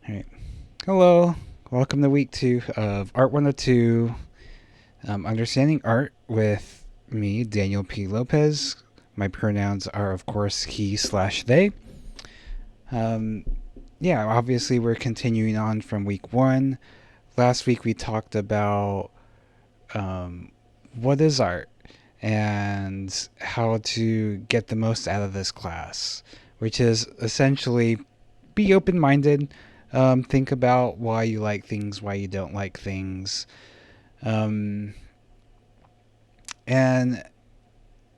All right. Hello. Welcome to week 2 of Art 102, Understanding Art with me, Daniel P. Lopez. My pronouns are, of course, he/they. Um, yeah, obviously, we're continuing on from week 1. Last week, we talked about what is art and how to get the most out of this class, which is essentially be open minded. Think about why you like things, why you don't like things, um, and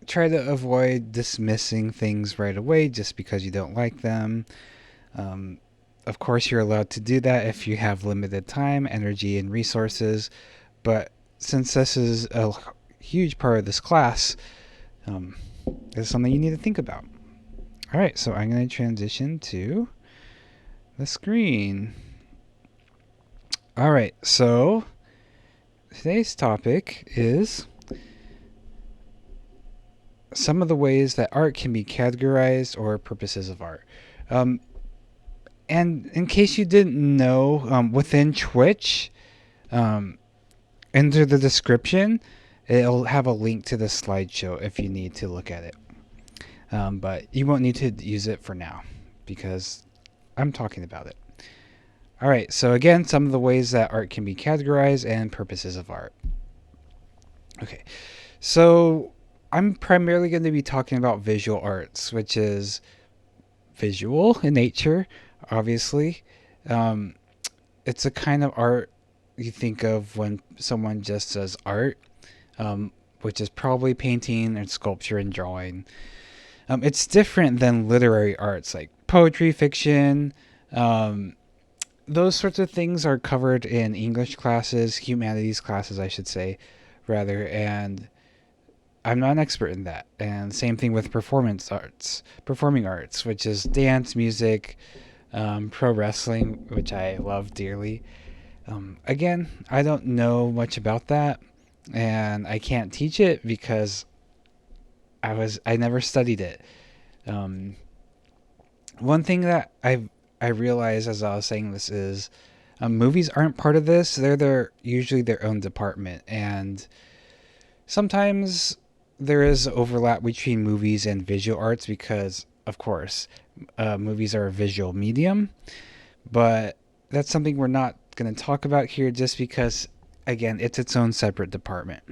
try to avoid dismissing things right away just because you don't like them. Um, of course, you're allowed to do that if you have limited time, energy, and resources, but since this is a huge part of this class, um, it's something you need to think about. All right, so I'm going to transition to the screen. All right, so today's topic is some of the ways that art can be categorized or purposes of art. Um, and in case you didn't know, within Twitch, um, under the description, it'll have a link to the slideshow if you need to look at it. But you won't need to use it for now because I'm talking about it. All right, so again, some of the ways that art can be categorized and purposes of art. Okay, so I'm primarily going to be talking about visual arts, which is visual in nature, obviously. Um, it's a kind of art you think of when someone just says art, which is probably painting and sculpture and drawing. It's different than literary arts like poetry, fiction. Um, those sorts of things are covered in English classes, humanities classes, I should say, rather, and I'm not an expert in that. And same thing with performing arts, which is dance, music, pro wrestling, which I love dearly. Again, I don't know much about that, and I can't teach it because I never studied it. Um, One thing that I realized as I was saying this is movies aren't part of this. They're usually their own department, and sometimes there is overlap between movies and visual arts because, of course, movies are a visual medium, but that's something we're not going to talk about here just because, again, it's its own separate department.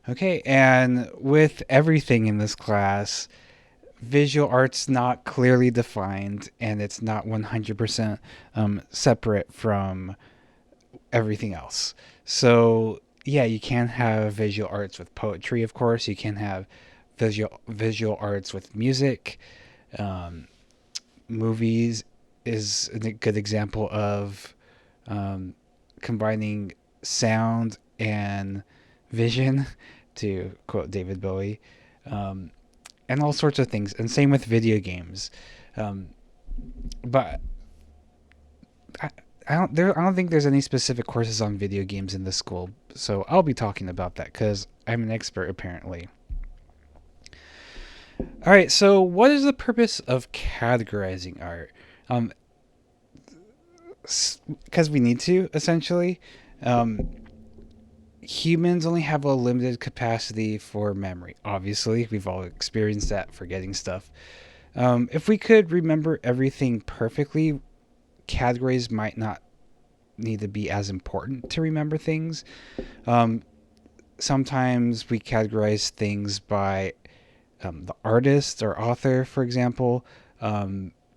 Okay, and with everything in this class, visual arts not clearly defined and it's not 100% separate from everything else. So yeah, you can have visual arts with poetry, of course. You can have visual arts with music. Um, Movies is a good example of um, combining sound and vision, to quote David Bowie, um, and all sorts of things. And same with video games. Um, but I, I don't think there's any specific courses on video games in this school, so I'll be talking about that because I'm an expert apparently. All right, so what is the purpose of categorizing art? Um, because we need to essentially. Um, Humans only have a limited capacity for memory. Obviously, we've all experienced that, forgetting stuff. If we could remember everything perfectly, categories might not need to be as important to remember things. Um, Sometimes we categorize things by the artist or author, for example,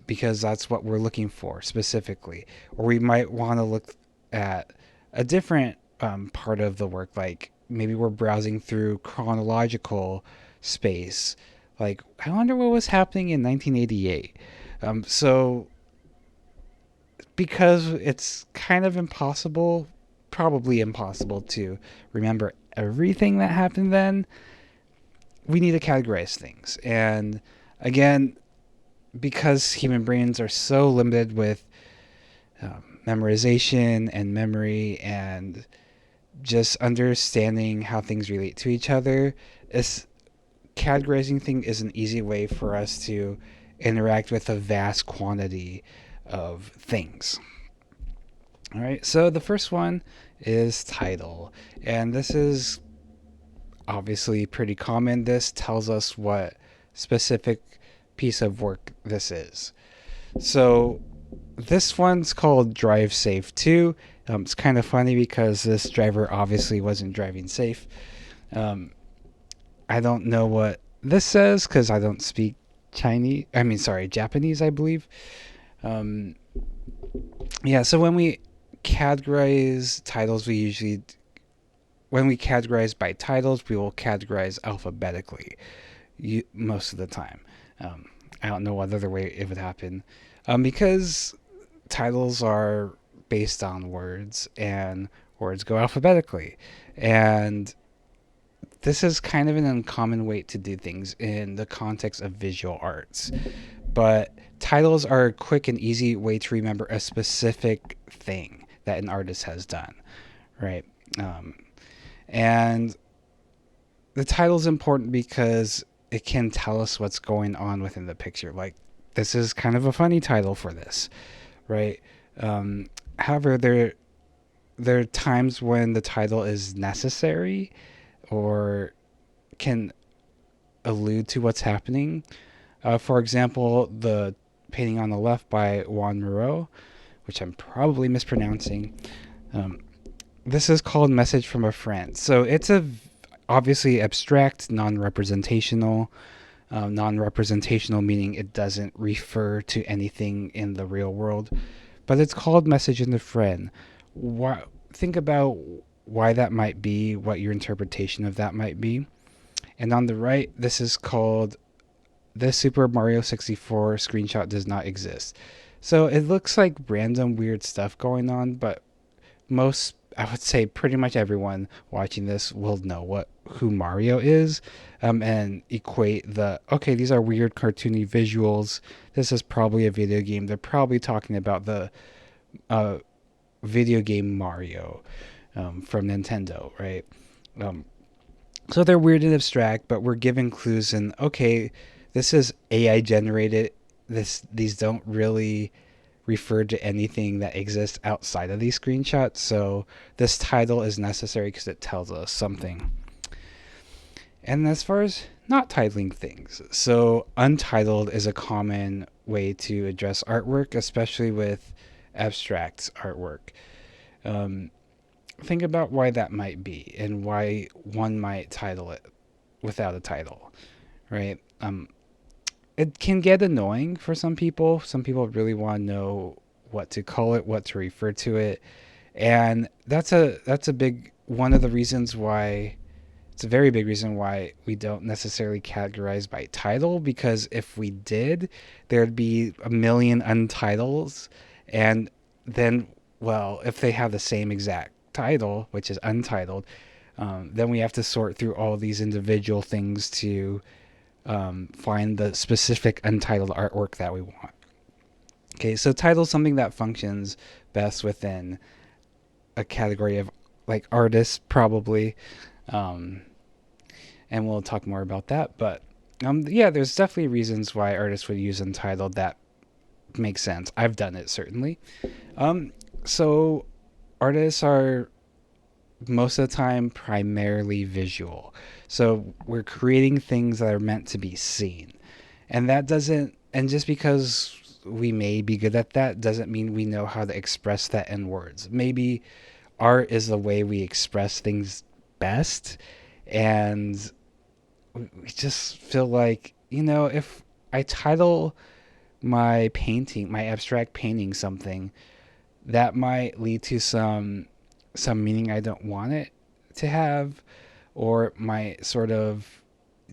because that's what we're looking for specifically. Or we might want to look at a different part of the work, like maybe we're browsing through chronological space. Like, I wonder what was happening in 1988. So because it's kind of impossible, probably impossible to remember everything that happened then, we need to categorize things. And again, because human brains are so limited with memorization and memory and just understanding how things relate to each other, this categorizing thing is an easy way for us to interact with a vast quantity of things. All right, so the first one is title, and this is obviously pretty common. This tells us what specific piece of work this is. So this one's called Drive Safe 2. It's kind of funny because this driver obviously wasn't driving safe. I don't know what this says because I don't speak Japanese, I believe. Um, yeah, so when we categorize titles, when we categorize by titles, we will categorize alphabetically most of the time. I don't know what other way it would happen. Because titles are based on words, and words go alphabetically. And this is kind of an uncommon way to do things in the context of visual arts. But titles are a quick and easy way to remember a specific thing that an artist has done, right? And the title is important because it can tell us what's going on within the picture. Like, this is kind of a funny title for this, right? However, there are times when the title is necessary or can allude to what's happening. For example, the painting on the left by Juan Moreau, which I'm probably mispronouncing. This is called Message from a Friend. So it's obviously abstract, non-representational. Non-representational meaning it doesn't refer to anything in the real world, but it's called Message from a Friend. Think about why that might be, what your interpretation of that might be. And on the right, this is called This Super Mario 64 screenshot does not exist. So it looks like random weird stuff going on, but I would say pretty much everyone watching this will know who Mario is, and equate these are weird cartoony visuals. This is probably a video game. They're probably talking about the video game Mario from Nintendo, right? So they're weird and abstract, but we're given clues and this is AI generated. These don't really refer to anything that exists outside of these screenshots. So this title is necessary because it tells us something. And as far as not titling things, so untitled is a common way to address artwork, especially with abstract artwork. Think about why that might be and why one might title it without a title, right? It can get annoying for some people. Some people really want to know what to call it, what to refer to it, and that's a big one of the reasons why. It's a very big reason why we don't necessarily categorize by title, because if we did, there'd be a million untitles, and then, well, if they have the same exact title, which is untitled, then we have to sort through all these individual things to find the specific untitled artwork that we want. Okay, so title is something that functions best within a category of like artists, probably. And we'll talk more about that. But there's definitely reasons why artists would use untitled that makes sense. I've done it, certainly. So artists are most of the time primarily visual. So we're creating things that are meant to be seen. And just because we may be good at that doesn't mean we know how to express that in words. Maybe art is the way we express things best, and we just feel like, if I title my abstract painting something, that might lead to some meaning I don't want it to have, or might sort of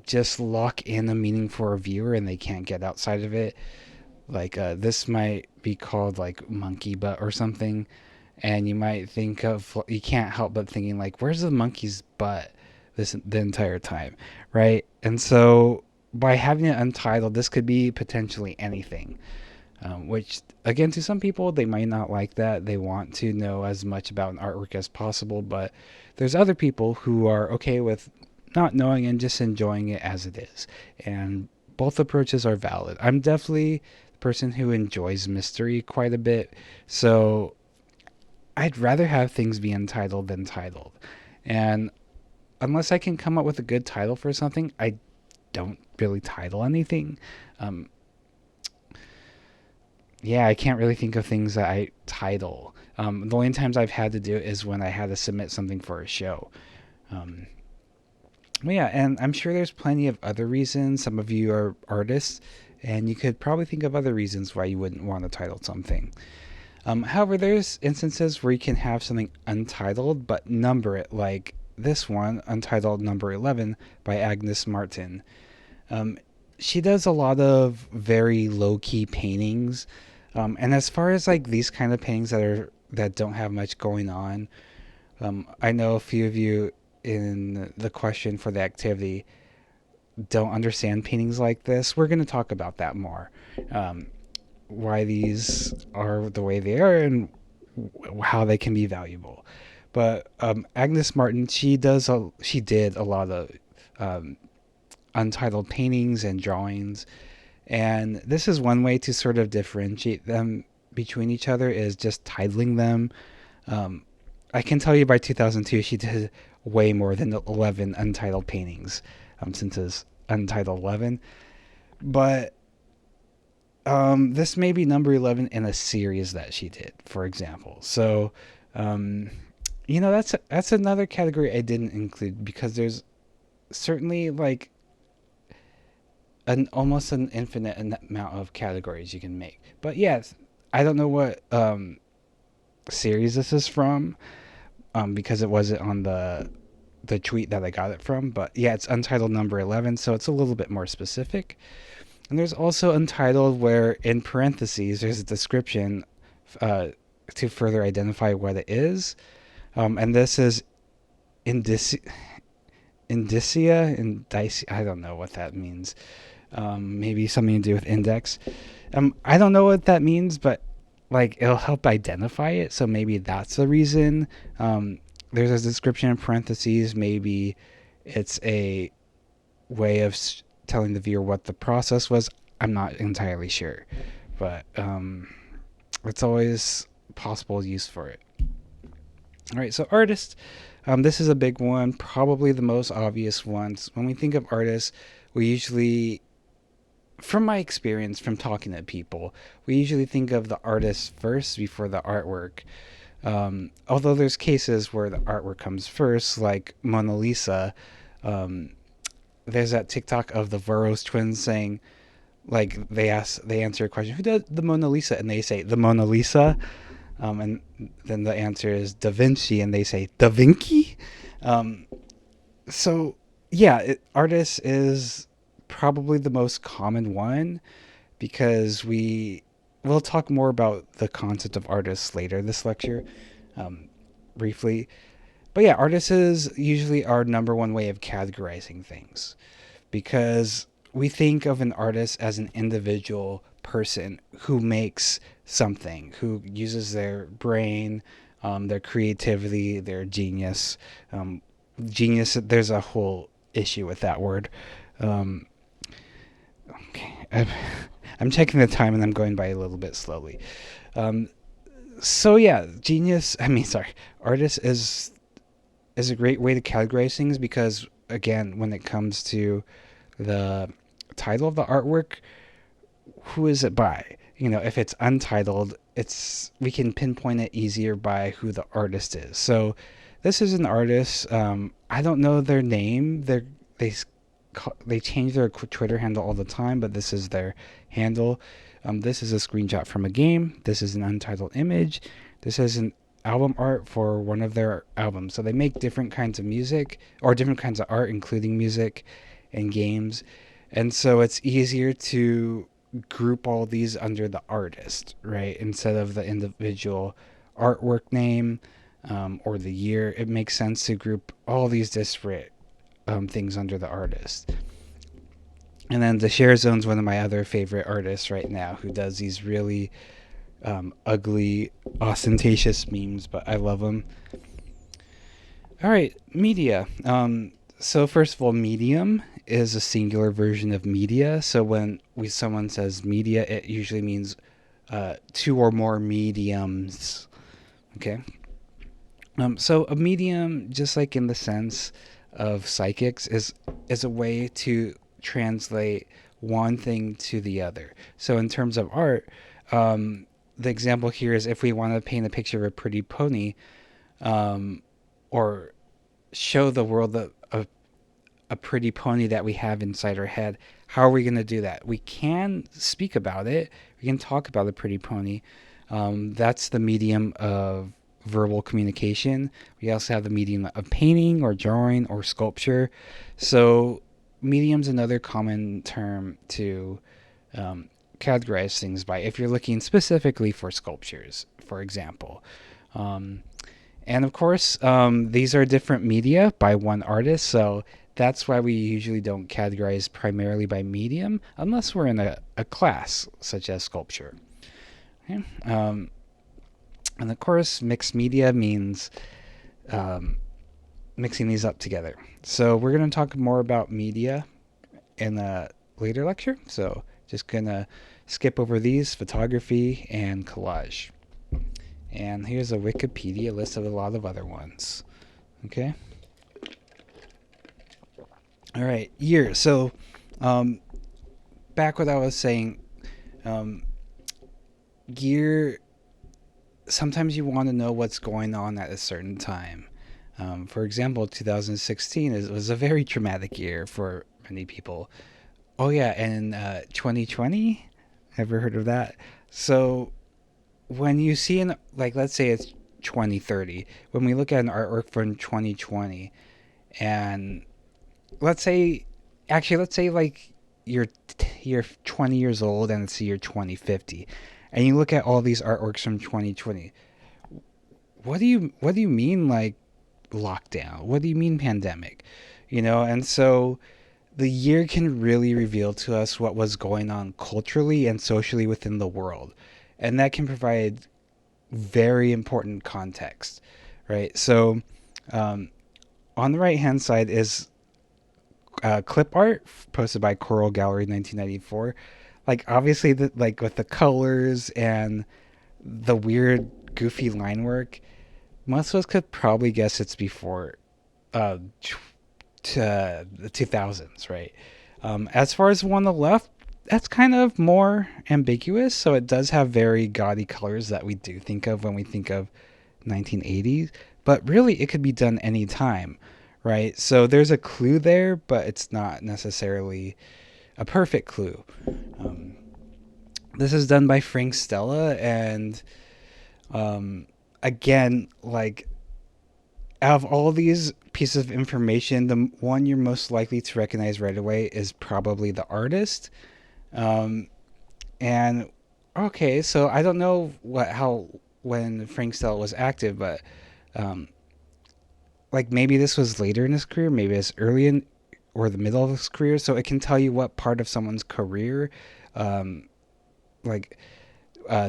just lock in a meaning for a viewer and they can't get outside of it. Like this might be called like monkey butt or something, and you can't help but thinking like, where's the monkey's butt the entire time, right? And so by having it untitled, this could be potentially anything, which again, to some people, they might not like that. They want to know as much about an artwork as possible, but there's other people who are okay with not knowing and just enjoying it as it is, and both approaches are valid. I'm definitely person who enjoys mystery quite a bit, so I'd rather have things be untitled than titled. And unless I can come up with a good title for something, I don't really title anything. Um, yeah, I can't really think of things that I title. The only times I've had to do it is when I had to submit something for a show. Um, but yeah, and I'm sure there's plenty of other reasons. Some of you are artists, and you could probably think of other reasons why you wouldn't want to title something. However, there's instances where you can have something untitled but number it, like this one, Untitled Number 11 by Agnes Martin. Um, she does a lot of very low-key paintings, and as far as like these kind of paintings that don't have much going on, I know a few of you in the question for the activity don't understand paintings like this. We're going to talk about that more. Why these are the way they are and how they can be valuable. But Agnes Martin, she did a lot of um, untitled paintings and drawings, and this is one way to sort of differentiate them between each other is just titling them. Um, I can tell you by 2002 she did way more than 11 untitled paintings, since it's Untitled 11. But this may be number 11 in a series that she did, for example. So, that's another category I didn't include because there's certainly like an almost an infinite amount of categories you can make. But yes, I don't know what series this is from because it wasn't on the tweet that I got it from. But yeah, it's Untitled Number 11, so it's a little bit more specific. And there's also Untitled, where in parentheses there's a description to further identify what it is. And this is indicia, I don't know what that means. Maybe something to do with index. I don't know what that means, but like it'll help identify it. So maybe that's the reason. There's a description in parentheses. Maybe it's a way of telling the viewer what the process was. I'm not entirely sure, but it's always possible use for it. All right, so artist. This is a big one, probably the most obvious one. When we think of artists, we usually, from my experience from talking to people, we usually think of the artist first before the artwork. Although there's cases where the artwork comes first, like Mona Lisa. There's that TikTok of the Burroughs twins saying, like they answer a question, who did the Mona Lisa, and they say the Mona Lisa, and then the answer is Da Vinci, and they say Da Vinci. So yeah, artist is probably the most common one because we'll talk more about the concept of artists later this lecture, briefly. But yeah, artists is usually our number one way of categorizing things because we think of an artist as an individual person who makes something, who uses their brain, their creativity, their genius. Genius, there's a whole issue with that word. Okay, I'm checking the time and I'm going by a little bit slowly. So yeah, artist is a great way to categorize things because, again, when it comes to the title of the artwork, who is it by? If it's untitled, we can pinpoint it easier by who the artist is. So this is an artist. I don't know their name. They change their Twitter handle all the time, but this is their handle. This is a screenshot from a game. This is an untitled image. This is an album art for one of their albums. So they make different kinds of music or different kinds of art, including music and games. And so it's easier to group all these under the artist, right? Instead of the individual artwork name or the year. It makes sense to group all these disparate things under the artist. And then the Share Zone's one of my other favorite artists right now who does these really ugly, ostentatious memes, but I love them. All right, media. So first of all, medium is a singular version of media. So when someone says media, it usually means two or more mediums. Okay. So a medium, just like in the sense of psychics, is a way to translate one thing to the other. So in terms of art, the example here is if we want to paint a picture of a pretty pony, or show the world a pretty pony that we have inside our head. How are we going to do that? We can speak about it. We can talk about a pretty pony. That's the medium of verbal communication. We also have the medium of painting or drawing or sculpture. So medium's another common term to categorize things by if you're looking specifically for sculptures, for example. And of course, these are different media by one artist, so that's why we usually don't categorize primarily by medium unless we're in a class such as sculpture. Okay? And of course, mixed media means mixing these up together. So we're going to talk more about media in a later lecture, so just going to skip over these: photography and collage. And here's a Wikipedia list of a lot of other ones. Okay. All right. Year. So, back what I was saying, year. Sometimes you want to know what's going on at a certain time. For example, 2016 was a very traumatic year for many people. Oh yeah, and 2020. Ever heard of that? So when you see let's say it's 2030, when we look at an artwork from 2020, and let's say like you're 20 years old and it's the year 2050, and you look at all these artworks from 2020, what do you mean, like, lockdown? What do you mean pandemic? And so the year can really reveal to us what was going on culturally and socially within the world. And that can provide very important context, right? So on the right-hand side is clip art posted by Coral Gallery 1994. Like, obviously, with the colors and the weird, goofy line work, most of us could probably guess it's before to the 2000s, right? As far as the one on the left, that's kind of more ambiguous. So it does have very gaudy colors that we do think of when we think of 1980s. But really, it could be done anytime, right? So there's a clue there, but it's not necessarily a perfect clue. This is done by Frank Stella, and again, like, out of all these pieces of information, the one you're most likely to recognize right away is probably the artist. And okay, so I don't know when Frank Stella was active, but like, maybe this was later in his career, maybe it's early in or the middle of his career, so it can tell you what part of someone's career like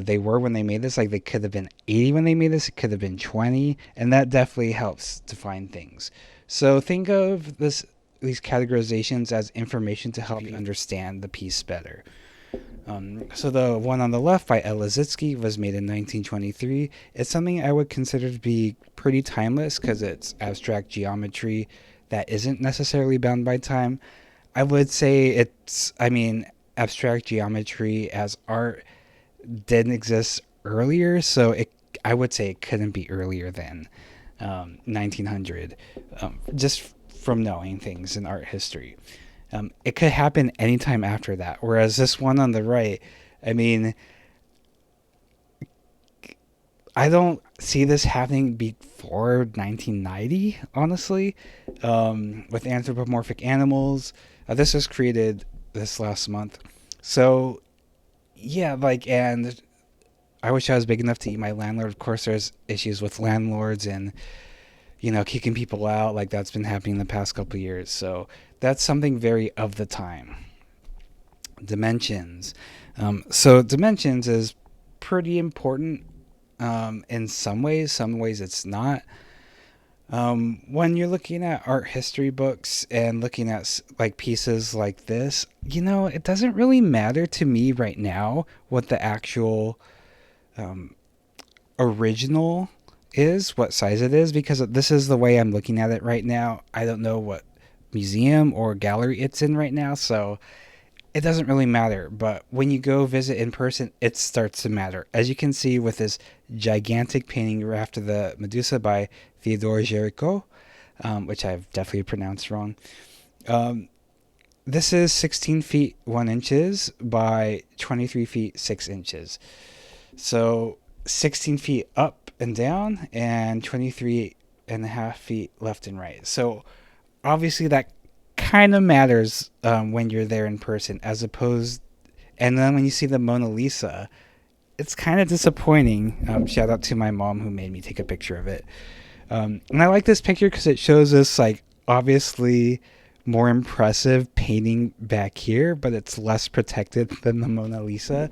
they were when they made this. Like, they could have been 80 when they made this, it could have been 20, and that definitely helps define things. So think of these categorizations as information to help you understand the piece better. So the one on the left by Ella Zitsky was made in 1923. It's something I would consider to be pretty timeless because it's abstract geometry that isn't necessarily bound by time. I would say abstract geometry as art didn't exist earlier, so I would say it couldn't be earlier than 1900, just from knowing things in art history. It could happen anytime after that, whereas this one on the right, I don't see this happening before 1990, honestly, with anthropomorphic animals. This was created this last month. So, yeah, and I wish I was big enough to eat my landlord. Of course, there's issues with landlords and, kicking people out. Like, that's been happening the past couple of years. So that's something very of the time. Dimensions. So dimensions is pretty important in some ways. Some ways it's not. When you're looking at art history books and looking at like pieces like this, it doesn't really matter to me right now what the actual um, original is, what size it is, because this is the way I'm looking at it right now. I don't know what museum or gallery it's in right now, so it doesn't really matter. But when you go visit in person, it starts to matter. As you can see with this gigantic painting after the Medusa by Theodore Géricault, which I've definitely pronounced wrong. This is 16 feet 1 inches by 23 feet 6 inches. So 16 feet up and down and 23 and a half feet left and right. So obviously that kind of matters when you're there in person, as opposed, and then when you see the Mona Lisa, it's kind of disappointing. Shout out to my mom who made me take a picture of it. And I like this picture because it shows us like obviously more impressive painting back here, but it's less protected than the Mona Lisa.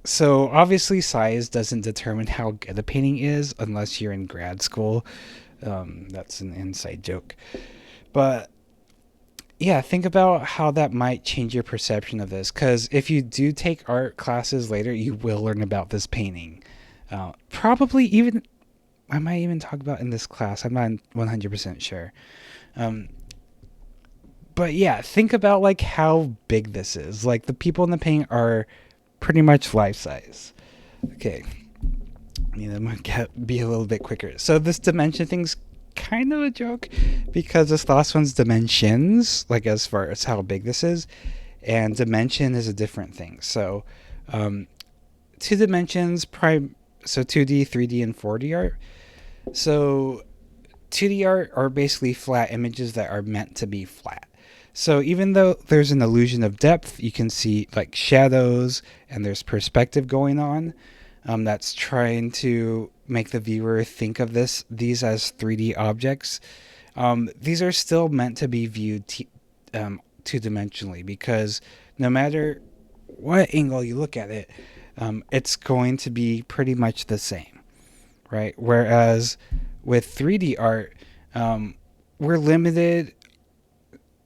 So obviously size doesn't determine how good a painting is unless you're in grad school. That's an inside joke. But yeah, think about how that might change your perception of this. Because if you do take art classes later, you will learn about this painting. Probably even, I might even talk about in this class. I'm not 100% sure. But yeah, think about like how big this is. Like the people in the painting are pretty much life size. Okay. I'm going to be a little bit quicker. So this dimension thing's kind of a joke because this last one's dimensions, like as far as how big this is, and dimension is a different thing. So 2 dimensions, so 2D, 3D, and 4D art. So 2D art are basically flat images that are meant to be flat. So even though there's an illusion of depth, you can see like shadows and there's perspective going on. That's trying to make the viewer think of these as 3D objects. These are still meant to be viewed two-dimensionally, because no matter what angle you look at it, it's going to be pretty much the same, right? Whereas with 3D art, we're limited,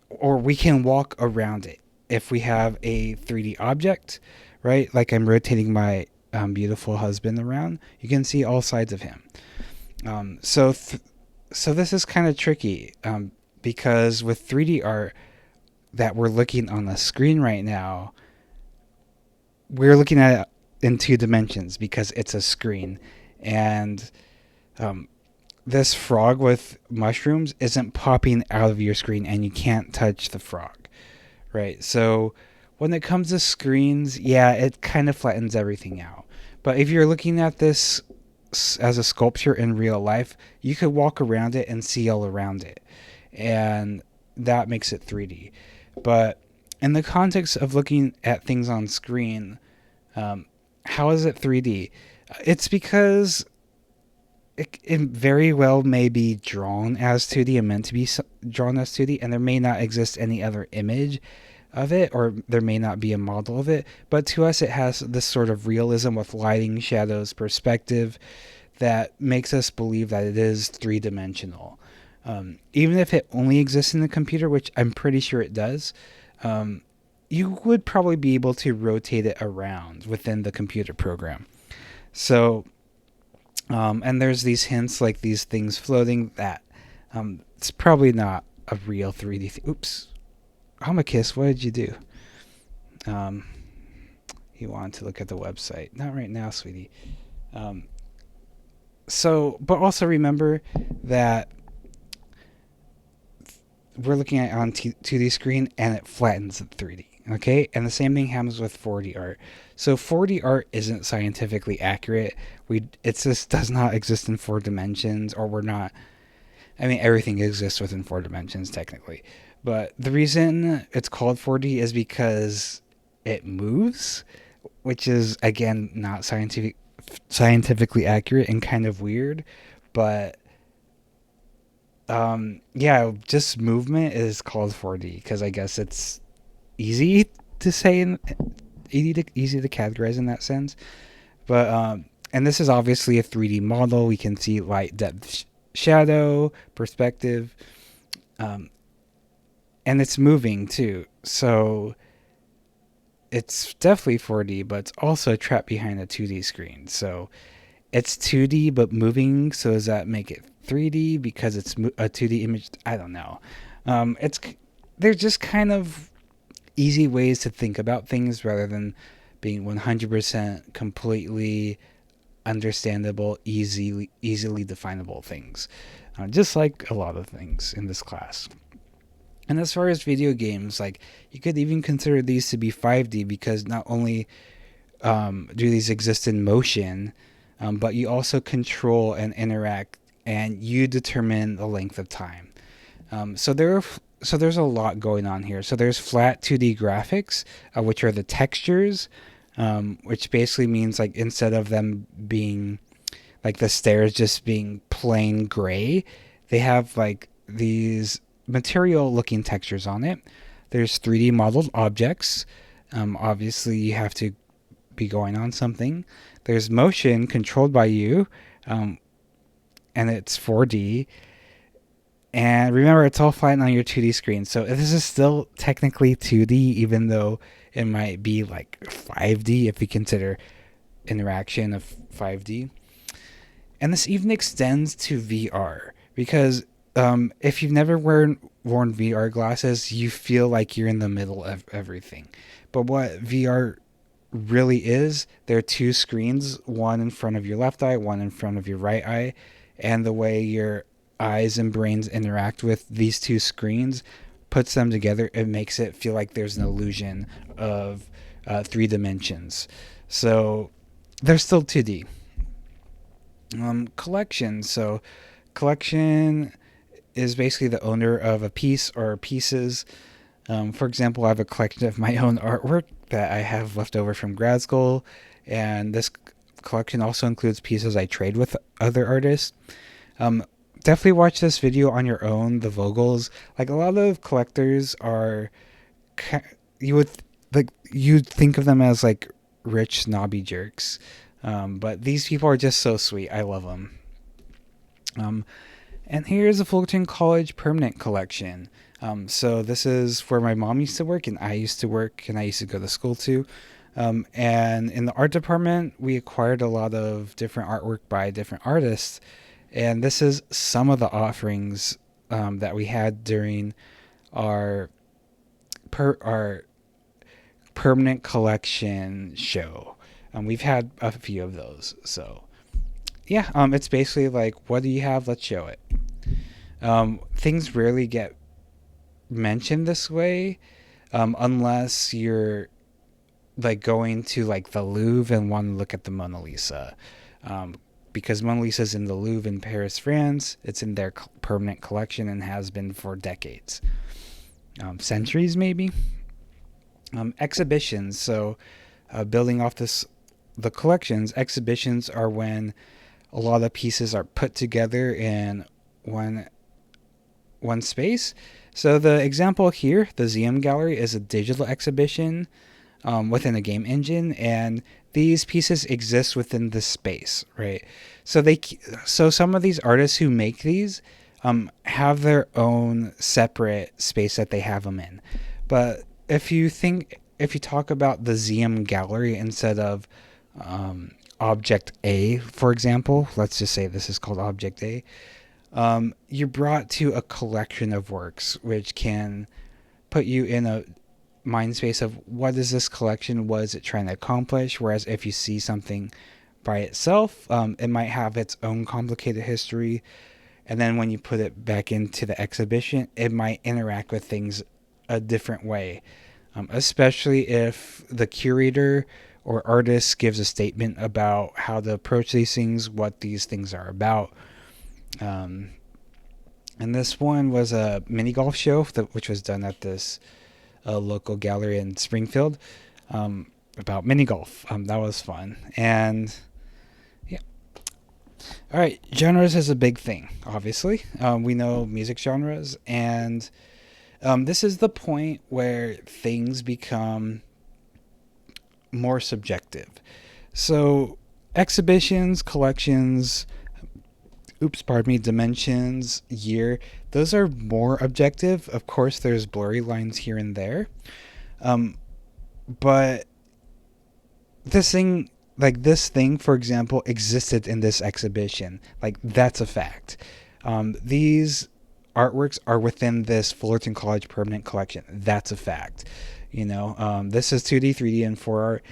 or we can walk around it if we have a 3D object, right? Like I'm rotating my beautiful husband around, you can see all sides of him. So this is kind of tricky because with 3D art that we're looking on the screen right now, we're looking at it in 2 dimensions because it's a screen. And this frog with mushrooms isn't popping out of your screen and you can't touch the frog, right? So when it comes to screens, yeah, it kind of flattens everything out. But if you're looking at this as a sculpture in real life, you could walk around it and see all around it. And that makes it 3D. But in the context of looking at things on screen, how is it 3D? It's because it very well may be drawn as 2D and meant to be drawn as 2D, and there may not exist any other image of it, or there may not be a model of it, but to us it has this sort of realism with lighting, shadows, perspective that makes us believe that it is 3-dimensional. Even if it only exists in the computer, which I'm pretty sure it does, you would probably be able to rotate it around within the computer program. So and there's these hints like these things floating that it's probably not a real 3D thing. Oops. Homicus, what did you do? He wanted to look at the website. Not right now, sweetie. But also remember that we're looking at it on 2D screen and it flattens at 3D. Okay? And the same thing happens with 4D art. So 4D art isn't scientifically accurate. It just does not exist in 4 dimensions, or we're not. I mean, everything exists within 4 dimensions technically. But the reason it's called 4D is because it moves, which is, again, not scientifically accurate and kind of weird. But, yeah, just movement is called 4D because I guess it's easy to say, easy to categorize in that sense. But, and this is obviously a 3D model. We can see light, depth, shadow, perspective, and it's moving too. So it's definitely 4D, but it's also trapped behind a 2D screen. So it's 2D but moving. So does that make it 3D because it's a 2D image? I don't know. It's they're just kind of easy ways to think about things rather than being 100% completely understandable, easily definable things. Just like a lot of things in this class. And as far as video games, like you could even consider these to be 5D because not only do these exist in motion, but you also control and interact, and you determine the length of time. So there's a lot going on here. So there's flat 2D graphics, which are the textures, which basically means like instead of them being like the stairs just being plain gray, they have like these material looking textures on it. There's 3D modeled objects. Obviously, you have to be going on something. There's motion controlled by you, and it's 4D. And remember, it's all flat on your 2D screen. So this is still technically 2D, even though it might be like 5D if you consider interaction of 5D. And this even extends to VR because if you've never worn VR glasses, you feel like you're in the middle of everything. But what VR really is, there are two screens, one in front of your left eye, one in front of your right eye, and the way your eyes and brains interact with these two screens puts them together. It makes it feel like there's an illusion of 3 dimensions. So they're still 2D. Collection. So collection is basically the owner of a piece or pieces. For example, I have a collection of my own artwork that I have left over from grad school, and this collection also includes pieces I trade with other artists. Definitely watch this video on your own. The Vogels, like a lot of collectors are, you'd think of them as like rich snobby jerks, but these people are just so sweet. I love them. And here's a Fullerton College permanent collection. So this is where my mom used to work, and I used to work, and I used to go to school too. And in the art department, we acquired a lot of different artwork by different artists. And this is some of the offerings that we had during our permanent collection show. We've had a few of those. So yeah, it's basically like, what do you have? Let's show it. Things rarely get mentioned this way, unless you're like going to like the Louvre and want to look at the Mona Lisa, because Mona Lisa's in the Louvre in Paris, France. It's in their permanent collection and has been for decades, centuries maybe. Exhibitions. So, building off the collections, exhibitions are when a lot of pieces are put together in one space. So the example here, the ZM Gallery, is a digital exhibition within a game engine, and these pieces exist within this space, right? So some of these artists who make these have their own separate space that they have them in. But if you talk about the ZM Gallery instead of Object A, for example, let's just say this is called Object A. You're brought to a collection of works, which can put you in a mind space of what is this collection, what is it trying to accomplish. Whereas if you see something by itself, it might have its own complicated history, and then when you put it back into the exhibition, it might interact with things a different way, especially if the curator or artist gives a statement about how to approach these things, what these things are about. And this one was a mini golf show which was done at this local gallery in Springfield, about mini golf. That was fun. And yeah. All right, genres is a big thing, obviously. We know music genres, and this is the point where things become more subjective. So exhibitions, collections, dimensions, year, those are more objective. Of course, there's blurry lines here and there. Um, but this thing, for example, existed in this exhibition. Like, that's a fact. These artworks are within this Fullerton College permanent collection. That's a fact. This is 2D, 3D, and 4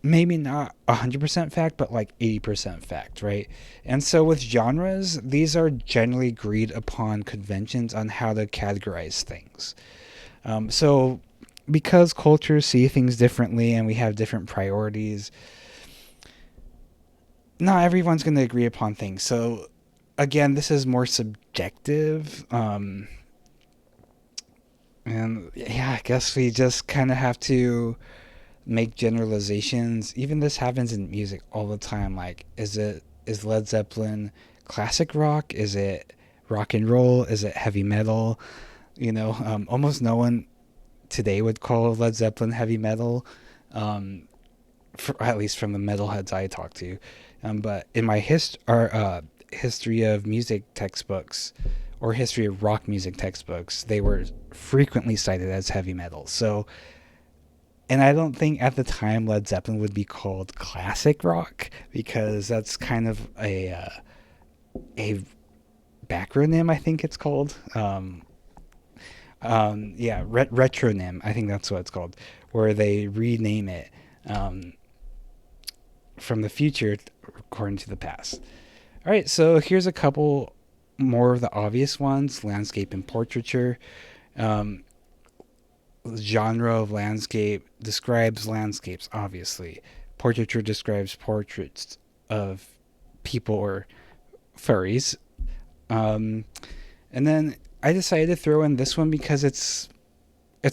maybe not 100% fact, but like 80% fact, right? And so with genres, these are generally agreed upon conventions on how to categorize things. So because cultures see things differently and we have different priorities, not everyone's going to agree upon things. So again, this is more subjective. And yeah, I guess we just kind of have to make generalizations. Even this happens in music all the time. Like, is Led Zeppelin classic rock? Is it rock and roll? Is it heavy metal? Almost no one today would call Led Zeppelin heavy metal, at least from the metalheads I talk to. But in my history of music textbooks, or history of rock music textbooks, they were frequently cited as heavy metal. So, and I don't think at the time Led Zeppelin would be called classic rock, because that's kind of a backronym, I think it's called. Retronym, I think that's what it's called, where they rename it from the future according to the past. All right, so here's a couple more of the obvious ones: landscape and portraiture. Genre of landscape describes landscapes, obviously. Portraiture describes portraits of people or furries. And then I decided to throw in this one because it's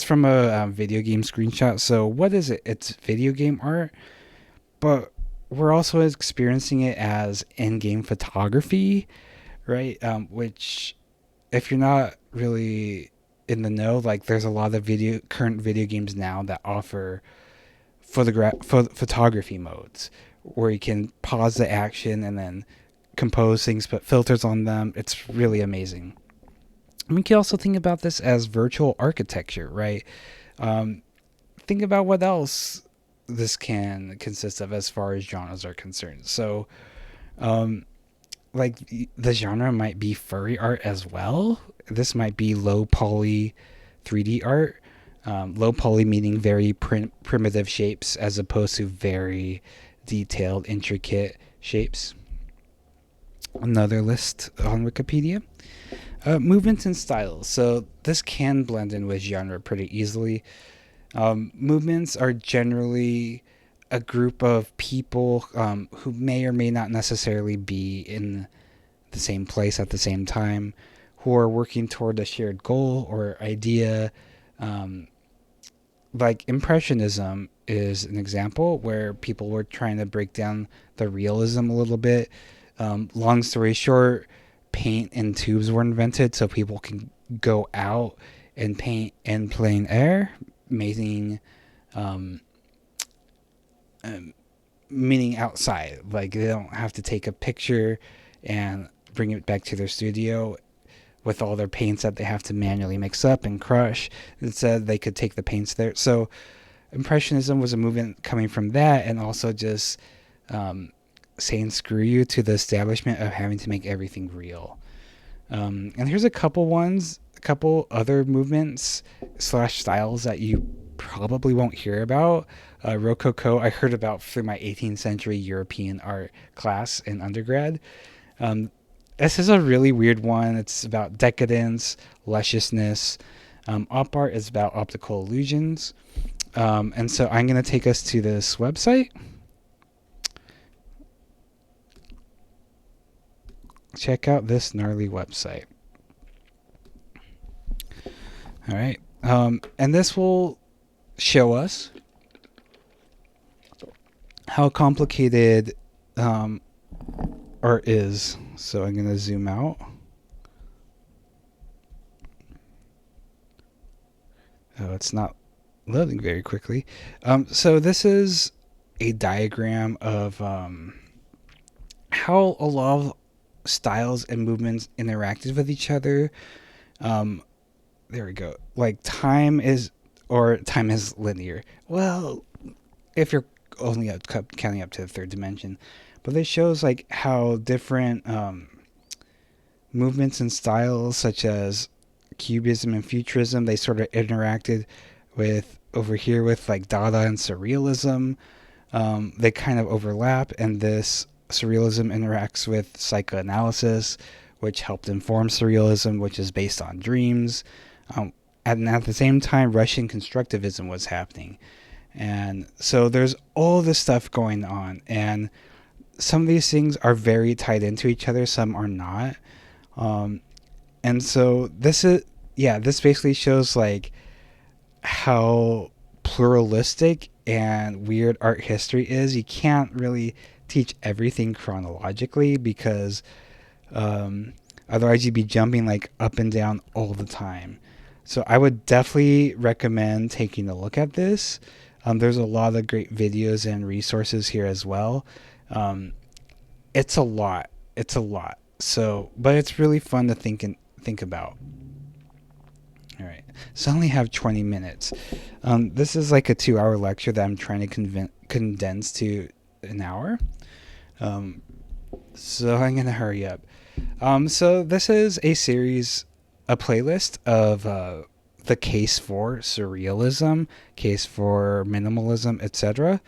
from a video game screenshot. So what is it? It's video game art, but we're also experiencing it as in-game photography, right? Which, if you're not really in the know, like, there's a lot of current video games now that offer photography modes where you can pause the action and then compose things, put filters on them. It's really amazing. We can also think about this as virtual architecture, right? Think about what else this can consist of as far as genres are concerned. So, like, the genre might be furry art as well. This might be low poly 3D art. Low poly meaning very primitive shapes as opposed to very detailed, intricate shapes. Another list on Wikipedia. Movements and styles. So this can blend in with genre pretty easily. Movements are generally a group of people who may or may not necessarily be in the same place at the same time, who are working toward a shared goal or idea. Like Impressionism is an example where people were trying to break down the realism a little bit. Long story short, paint and tubes were invented so people can go out and paint in plein air, meaning outside. Like, they don't have to take a picture and bring it back to their studio with all their paints that they have to manually mix up and crush. Instead, they could take the paints there. So Impressionism was a movement coming from that, and also just saying screw you to the establishment of having to make everything real. And here's a couple other movements / styles that you probably won't hear about. Rococo, I heard about through my 18th century European art class in undergrad. This is a really weird one. It's about decadence, lusciousness. Op art is about optical illusions. And so I'm going to take us to this website. Check out this gnarly website. All right. And this will show us how complicated art is. So I'm going to zoom out. Oh, it's not loading very quickly. So this is a diagram of how a lot of styles and movements interacted with each other. There we go. Like time is linear. Well, if you're only counting up to the third dimension, but this shows like how different movements and styles, such as Cubism and Futurism, they sort of interacted with over here with like Dada and Surrealism. They kind of overlap, and this Surrealism interacts with psychoanalysis, which helped inform Surrealism, which is based on dreams. And at the same time, Russian constructivism was happening. And so there's all this stuff going on, and some of these things are very tied into each other, some are not. And so this basically shows like how pluralistic and weird art history is. You can't really teach everything chronologically because otherwise you'd be jumping like up and down all the time. So I would definitely recommend taking a look at this. There's a lot of great videos and resources here as well. It's a lot. So, but it's really fun to think about. All right. So I only have 20 minutes. This is like a 2-hour lecture that I'm trying to condense to an hour. So I'm going to hurry up. So this is a playlist of the case for surrealism, case for minimalism, etc.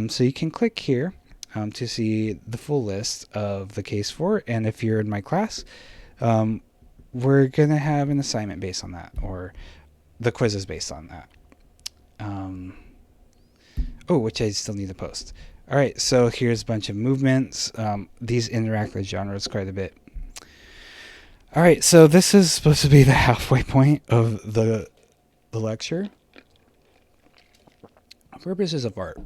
So you can click here to see the full list of the case for, and if you're in my class, we're going to have an assignment based on that, or the quiz is based on that. Which I still need to post. All right, so here's a bunch of movements. These interact with genres quite a bit. All right, so this is supposed to be the halfway point of the lecture. Purposes of art.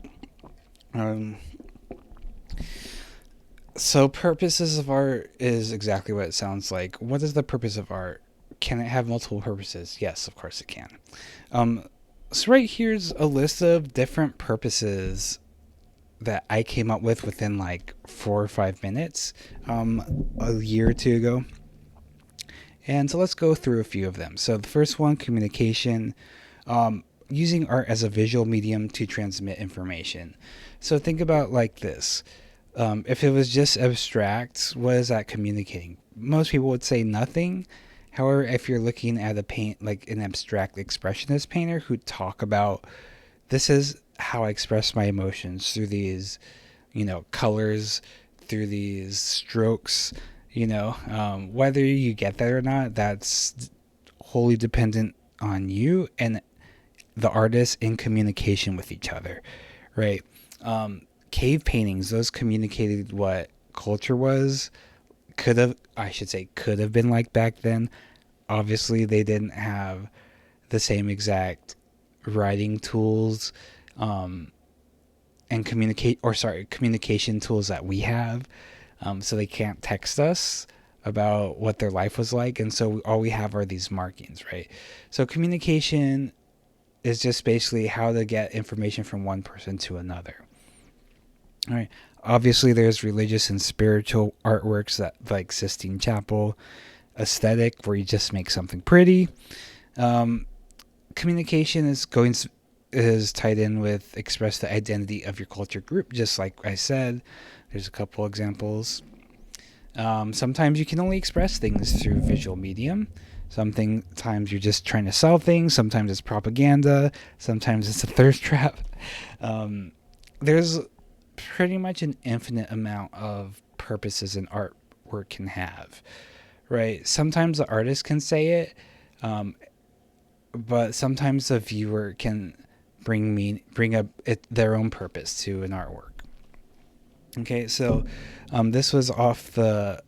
So purposes of art is exactly what it sounds like. What is the purpose of art? Can it have multiple purposes? Yes, of course it can. So right here's a list of different purposes that I came up with within like 4 or 5 minutes a year or two ago. And so let's go through a few of them. So the first one, communication, using art as a visual medium to transmit information. So think about like this. If it was just abstract, what is that communicating? Most people would say nothing. However, if you're looking at a paint, like an abstract expressionist painter who talk about, this is how I express my emotions through these, colors, through these strokes, whether you get that or not, that's wholly dependent on you and the artist in communication with each other, right? Cave paintings, those communicated what culture was, could have been like back then. Obviously, they didn't have the same exact writing tools and communication tools that we have. So they can't text us about what their life was like, and so all we have are these markings, right? So communication is just basically how to get information from one person to another. All right. Obviously, there's religious and spiritual artworks that like Sistine Chapel, aesthetic, where you just make something pretty. Communication is tied in with express the identity of your culture group, just like I said. There's a couple examples. Sometimes you can only express things through visual medium. Sometimes you're just trying to sell things. Sometimes it's propaganda. Sometimes it's a thirst trap. There's pretty much an infinite amount of purposes an artwork can have, right? Sometimes the artist can say it, but sometimes the viewer can bring up their own purpose to an artwork. Okay, so this was off the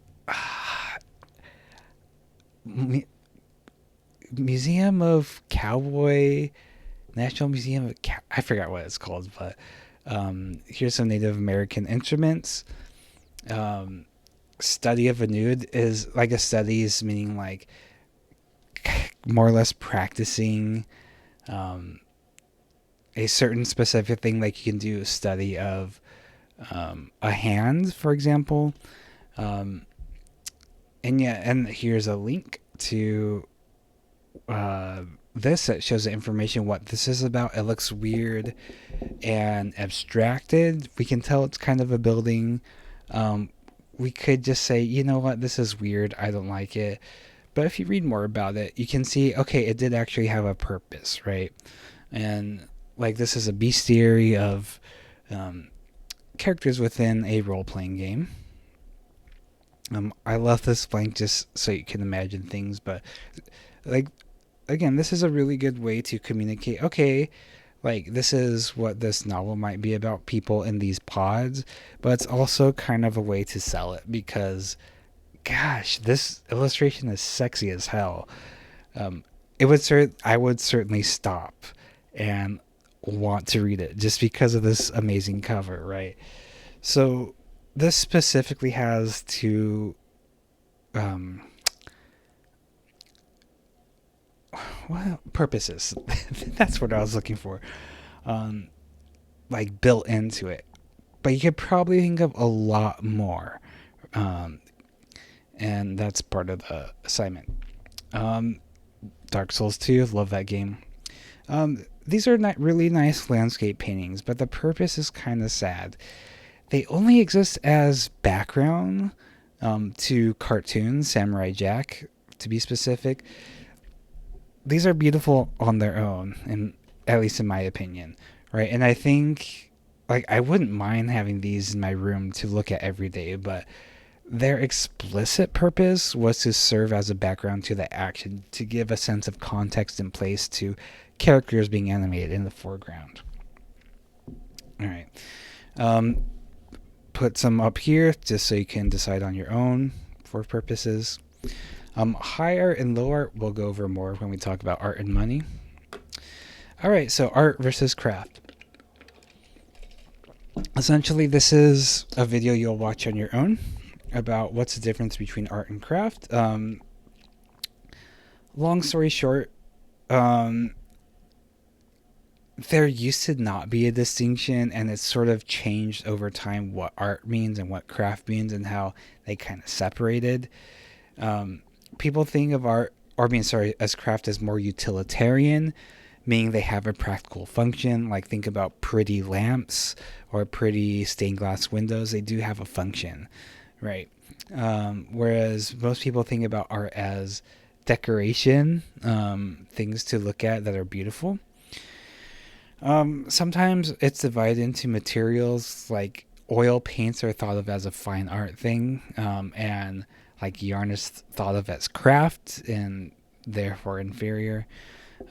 Museum of Cowboy, National Museum of I forgot what it's called, but here's some Native American instruments. Study of a nude is like a study is meaning like more or less practicing a certain specific thing. Like you can do a study of a hand, for example. And yeah, and here's a link to this that shows the information what this is about. It looks weird and abstracted. We can tell it's kind of a building. We could just say, you know what, this is weird. I don't like it. But if you read more about it, you can see, okay, it did actually have a purpose, right? And like this is a bestiary of characters within a role-playing game. I love this blank just so you can imagine things, but like again, this is a really good way to communicate. Okay, like this is what this novel might be about, people in these pods, but it's also kind of a way to sell it because, gosh, this illustration is sexy as hell. I would certainly stop and want to read it just because of this amazing cover, right? So this specifically has two well, purposes. That's what I was looking for. Like built into it. But you could probably think of a lot more. And that's part of the assignment. Dark Souls 2, love that game. These are not really nice landscape paintings, but the purpose is kind of sad. They only exist as background to cartoons, Samurai Jack, to be specific. These are beautiful on their own, and at least in my opinion, right? And I think, like, I wouldn't mind having these in my room to look at every day, but their explicit purpose was to serve as a background to the action, to give a sense of context and place to characters being animated in the foreground. All right. Put some up here just so you can decide on your own for purposes. High art and low art we'll go over more when we talk about art and money. All right, so art versus craft. Essentially, this is a video you'll watch on your own about what's the difference between art and craft. Long story short, there used to not be a distinction, and it's sort of changed over time what art means and what craft means and how they kind of separated. People think of art, as craft as more utilitarian, meaning they have a practical function. Like think about pretty lamps or pretty stained glass windows. They do have a function, right? Whereas most people think about art as decoration, things to look at that are beautiful. Sometimes it's divided into materials, like oil paints are thought of as a fine art thing, and like yarn is thought of as craft and therefore inferior.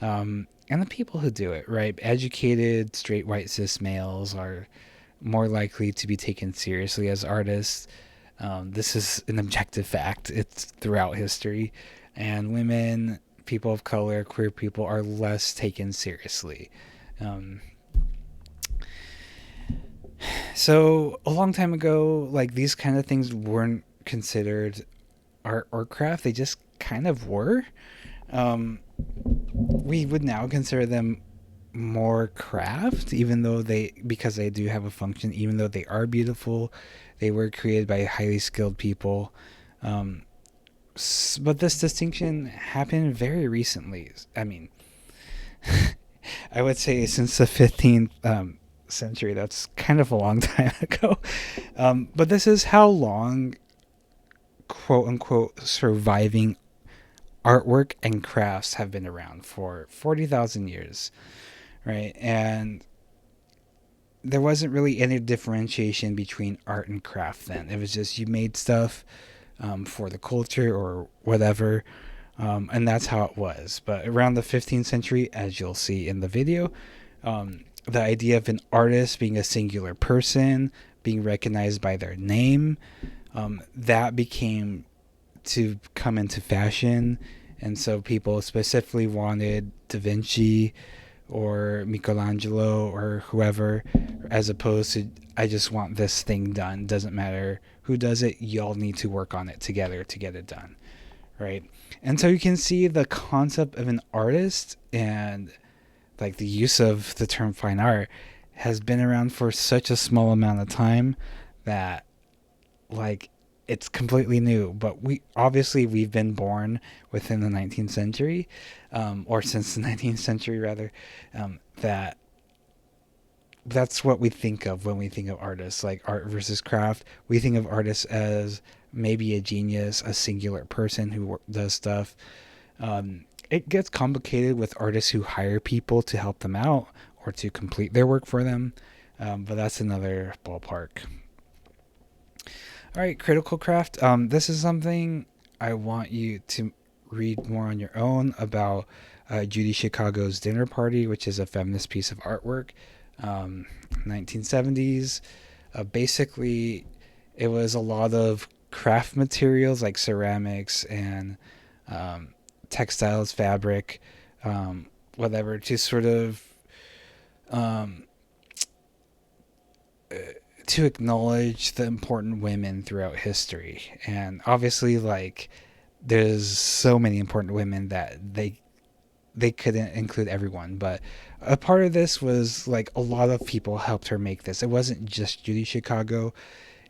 And the people who do it, right? Educated, straight white cis males are more likely to be taken seriously as artists. This is an objective fact. It's throughout history. And women, people of color, queer people are less taken seriously. So a long time ago, like these kind of things weren't considered art or craft. They just kind of were. We would now consider them more craft, because they do have a function, even though they are beautiful. They were created by highly skilled people. But this distinction happened very recently. I mean, I would say since the 15th century. That's kind of a long time ago. But this is how long, quote unquote, surviving artwork and crafts have been around, for 40,000 years, right? And there wasn't really any differentiation between art and craft then. It was just you made stuff for the culture or whatever, and that's how it was. But around the 15th century, as you'll see in the video, the idea of an artist being a singular person, being recognized by their name, that became to come into fashion. And so people specifically wanted Da Vinci or Michelangelo or whoever, as opposed to, I just want this thing done. Doesn't matter who does it, y'all need to work on it together to get it done, right? And so you can see the concept of an artist and like the use of the term fine art has been around for such a small amount of time that, like, it's completely new, but we've been born within the 19th century, or since the 19th century rather. That's what we think of when we think of artists, like art versus craft. We think of artists as maybe a genius, a singular person who does stuff. It gets complicated with artists who hire people to help them out or to complete their work for them, but that's another ballpark. All right, critical craft. This is something I want you to read more on your own about. Judy Chicago's Dinner Party, which is a feminist piece of artwork, 1970s. Basically, it was a lot of craft materials like ceramics and textiles, fabric, whatever, to sort of um, to acknowledge the important women throughout history. And obviously, like, there's so many important women that they couldn't include everyone, but a part of this was like a lot of people helped her make this. It wasn't just Judy Chicago,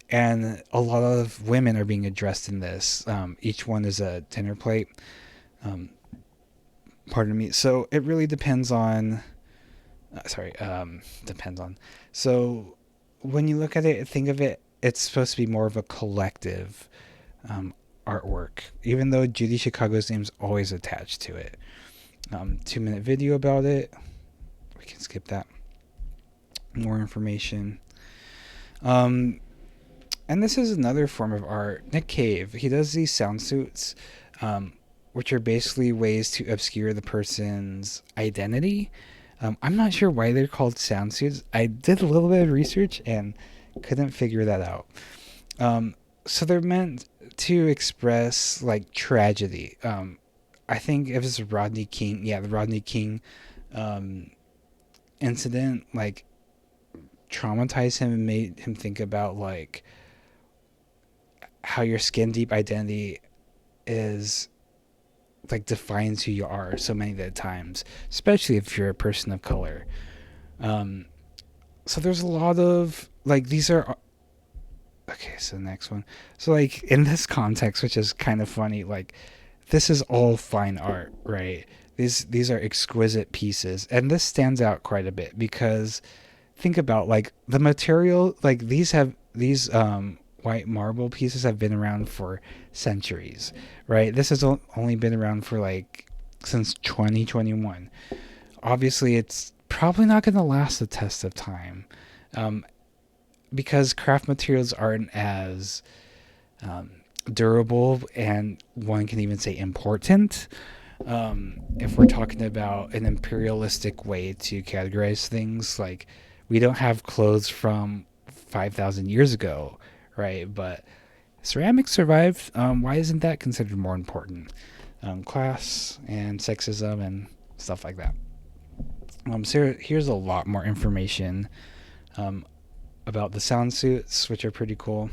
and a lot of women are being addressed in this. Each one is a dinner plate. Um, pardon me. So it really depends on. Depends on. So when you look at it, think of it. It's supposed to be more of a collective artwork, even though Judy Chicago's name's always attached to it. 2-minute video about it. We can skip that. More information. And this is another form of art. Nick Cave, he does these sound suits, which are basically ways to obscure the person's identity. I'm not sure why they're called sound suits. I did a little bit of research and couldn't figure that out. So they're meant to express like tragedy. I think if it's Rodney King, the Rodney King incident, like, traumatized him and made him think about like how your skin deep identity is like defines who you are so many of the times, especially if you're a person of color. So there's a lot of like these are okay. So the next one. So like in this context, which is kind of funny, like this is all fine art, right? These are exquisite pieces, and this stands out quite a bit because think about like the material. Like these white marble pieces have been around for centuries, right? This has only been around for like since 2021. Obviously, it's probably not going to last the test of time, because craft materials aren't as durable, and one can even say important. If we're talking about an imperialistic way to categorize things, like we don't have clothes from 5,000 years ago, right? But ceramics survived. Why isn't that considered more important? Class and sexism and stuff like that. So here's a lot more information about the sound suits, which are pretty cool.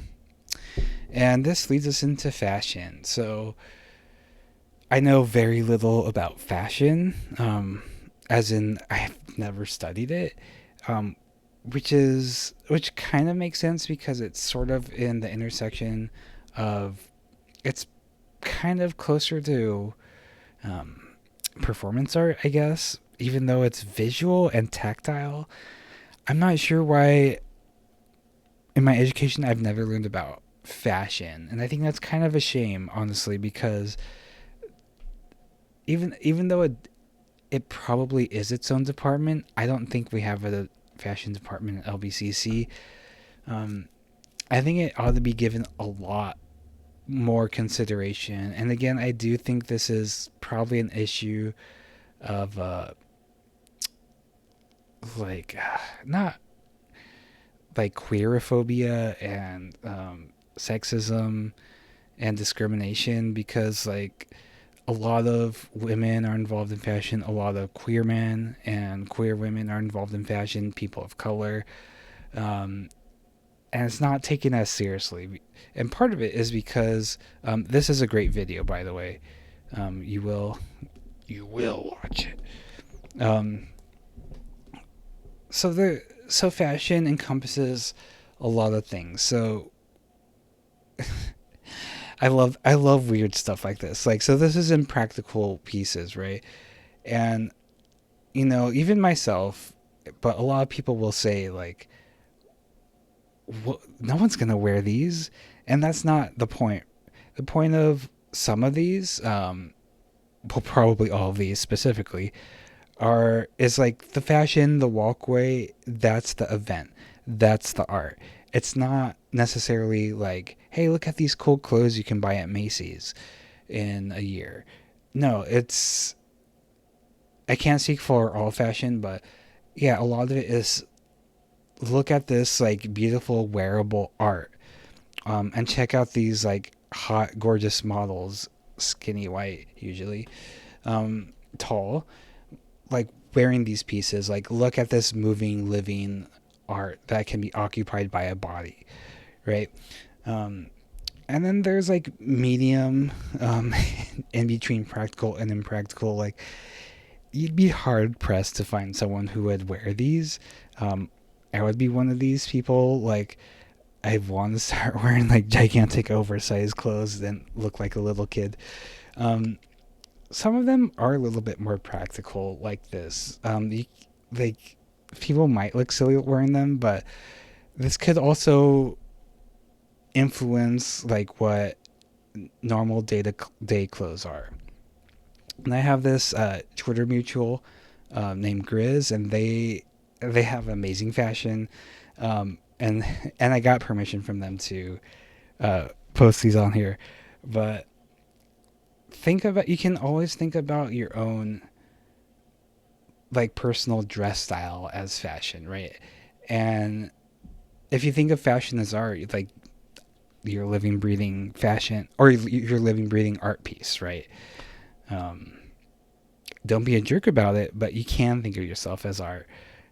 And this leads us into fashion. So I know very little about fashion, as in I have never studied it, which kind of makes sense because it's sort of in the intersection of it's kind of closer to performance art, I guess, even though it's visual and tactile. I'm not sure why in my education I've never learned about fashion, and I think that's kind of a shame, honestly, because even though it probably is its own department, I don't think we have a fashion department at LBCC. I think it ought to be given a lot more consideration. And again, I do think this is probably an issue of like not like queerophobia and sexism and discrimination, because like a lot of women are involved in fashion, a lot of queer men and queer women are involved in fashion, people of color, and it's not taken as seriously. And part of it is because this is a great video, by the way. You will watch it. So fashion encompasses a lot of things. So I love weird stuff like this. Like, so this is impractical pieces, right? And even myself, but a lot of people will say like, no one's gonna wear these, and that's not the point. The point of some of these, well, probably all of these specifically, is like the fashion, the walkway. That's the event. That's the art. It's not necessarily like, hey, look at these cool clothes you can buy at Macy's in a year. No, it's I can't speak for all fashion, but yeah, a lot of it is look at this like beautiful wearable art, and check out these like hot, gorgeous models, skinny white usually, tall, like wearing these pieces. Like look at this moving, living art that can be occupied by a body, right? Um, and then there's like medium, in between practical and impractical. Like you'd be hard pressed to find someone who would wear these. Um, I would be one of these people. Like I want to start wearing like gigantic oversized clothes and look like a little kid. Um, some of them are a little bit more practical, like this. Like people might look silly wearing them, but this could also influence like what normal day clothes are. And I have this Twitter mutual named Grizz, and they have amazing fashion, and and I got permission from them to post these on here. But you can always think about your own like personal dress style as fashion, right? And if you think of fashion as art, like your living, breathing fashion, or your living, breathing art piece, right? Um, don't be a jerk about it, but you can think of yourself as art,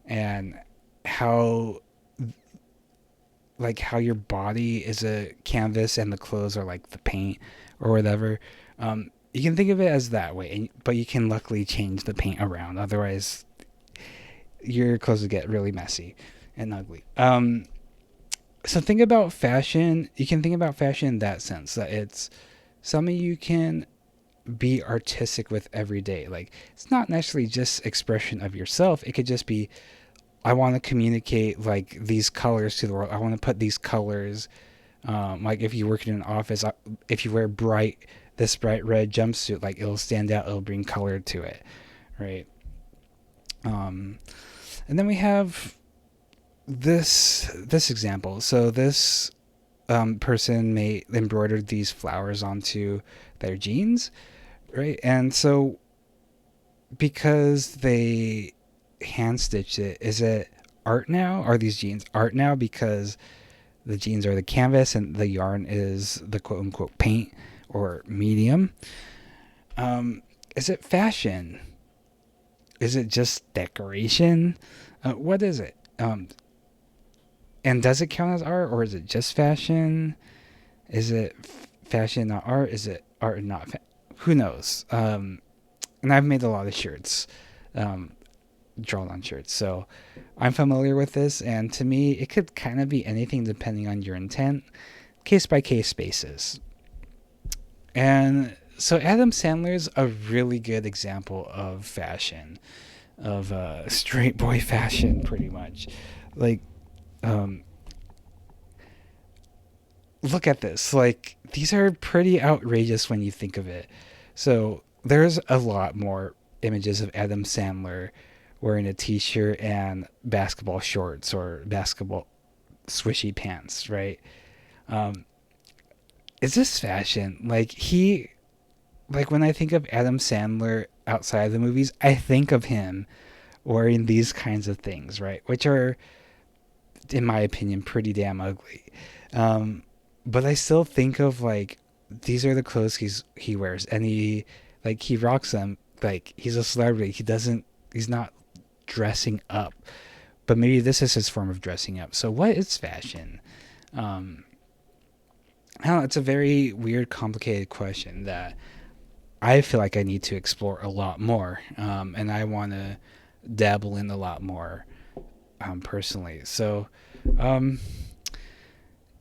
and how how your body is a canvas and the clothes are like the paint or whatever. You can think of it as that way, but you can luckily change the paint around. Otherwise, your clothes would get really messy and ugly. So think about fashion. You can think about fashion in that sense, that it's something you can be artistic with every day. Like it's not necessarily just expression of yourself. It could just be, I want to communicate like these colors to the world. I want to put these colors. Like if you work in an office, if you wear this bright red jumpsuit, like it'll stand out. It'll bring color to it, right? And then we have this example. So this person embroidered these flowers onto their jeans, right? And so because they hand stitched it, is it art now? Are these jeans art now because the jeans are the canvas and the yarn is the quote unquote paint or medium? Is it fashion? Is it just decoration? What is it? And does it count as art, or is it just fashion? Is it fashion, not art? Is it art and not who knows? And I've made a lot of shirts, drawn on shirts, so I'm familiar with this. And to me, it could kind of be anything depending on your intent, case by case basis. And so Adam Sandler's a really good example of fashion, of straight boy fashion, pretty much. Like, look at this. Like, these are pretty outrageous when you think of it. So there's a lot more images of Adam Sandler wearing a t-shirt and basketball shorts or basketball swishy pants, right? Is this fashion? Like when I think of Adam Sandler outside of the movies, I think of him wearing these kinds of things, right? Which are, in my opinion, pretty damn ugly. But I still think of like, these are the clothes he wears, and he rocks them. Like he's a celebrity. He's not dressing up, but maybe this is his form of dressing up. So what is fashion? I don't know, it's a very weird, complicated question that I feel like I need to explore a lot more, and I want to dabble in a lot more, personally. So,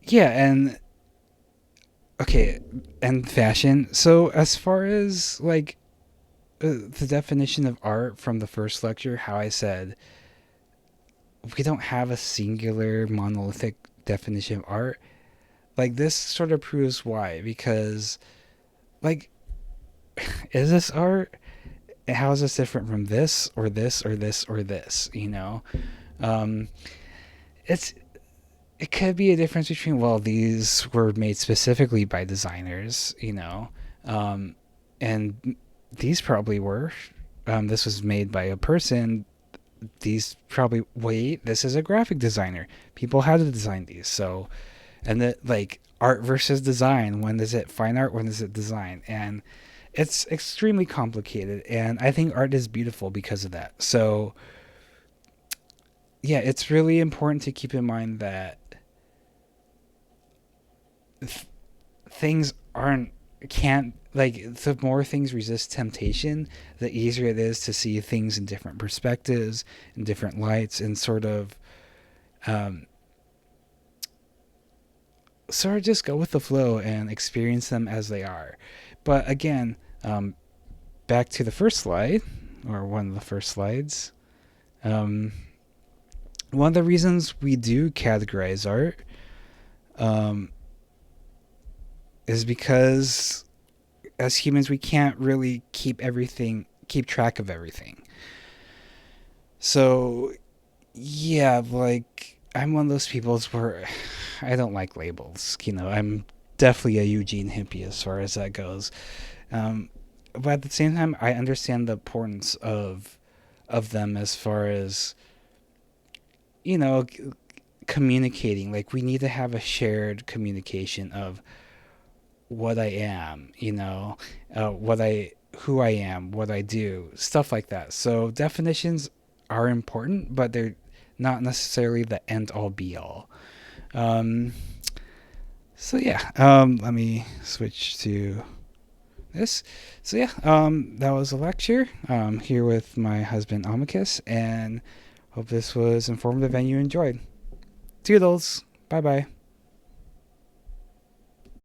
yeah, and okay, and fashion. So as far as like the definition of art from the first lecture, how I said we don't have a singular monolithic definition of art. Like this sort of proves why, because like is this art? How is this different from this or this or this or this? Um, it's it could be a difference between, well, these were made specifically by designers, um, and these probably were. This was made by a person. These probably, wait, this is a graphic designer. People had to design these. So, and that, like, art versus design. When is it fine art? When is it design? And it's extremely complicated. And I think art is beautiful because of that. So, yeah, it's really important to keep in mind that things aren't can't like the more things resist temptation, the easier it is to see things in different perspectives, in different lights, and um, sort of just go with the flow and experience them as they are. But again, back to the first slide, or one of the first slides. Um, One of the reasons we do categorize art um, is because as humans we can't really keep track of everything. So yeah, like I'm one of those people where I don't like labels. I'm definitely a Eugene hippie as far as that goes. But at the same time, I understand the importance of them as far as you know communicating. Like we need to have a shared communication of what I am, what I who I am, what I do, stuff like that. So definitions are important, but they're not necessarily the end all be all. Um, so yeah, let me switch to this. So yeah, that was a lecture here with my husband Amicus, and hope this was informative and you enjoyed. Toodles. Bye bye.